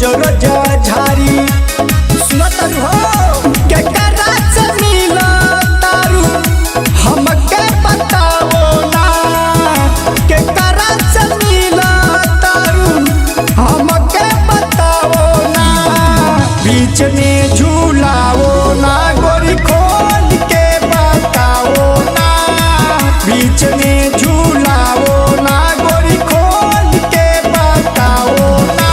रोज रोज झारी सुनत हो के करा से मिला तारू हमके बताओ ना के करा से मिला तारू हमके बताओ ना बीच में झूलाओ ना गोरी खोल के बताओ ना बीच में झूलाओ ना गोरी खोल के बताओ ना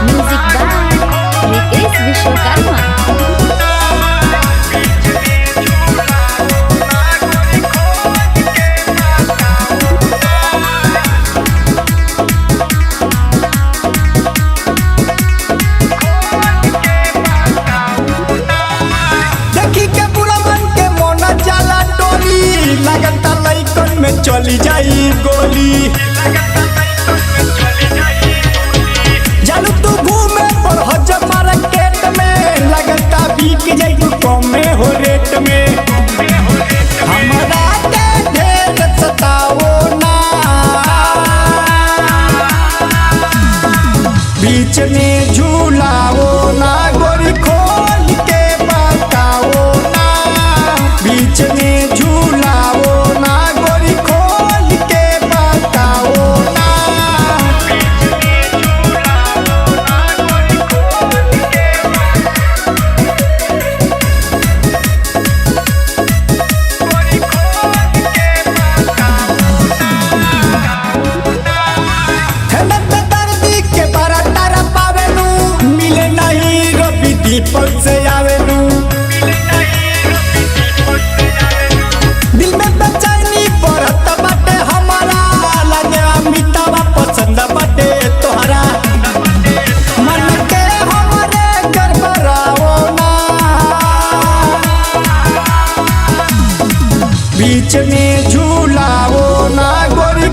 म्यूजिक बाय रितेश विश्वकर्मा। देखी के बुरा मन के मोना जाला टोली लगता लइकन में चली जाई गोली जालू तू घूमे पर हजम मार्केट में लगता बिक जाई तू कम में हो रेट में हमरा के ढेर सताओ ना बीच में झूलाओ ना गोरी खोल के बताओ ना बीच में झूलाओ ना गोरी खोल के बताओ ना हेमंत दर्दी के बड़ा तारा पावेलू मिले नहीं रवि दीपक से आवेलू दिल में बेचैनी पड़त बाटे हमारा लगे अमिताबा पसंद बाटे तोहरा मन के हमरे गड़बड़ाओ ना बीच में झूलाओ ना गोरी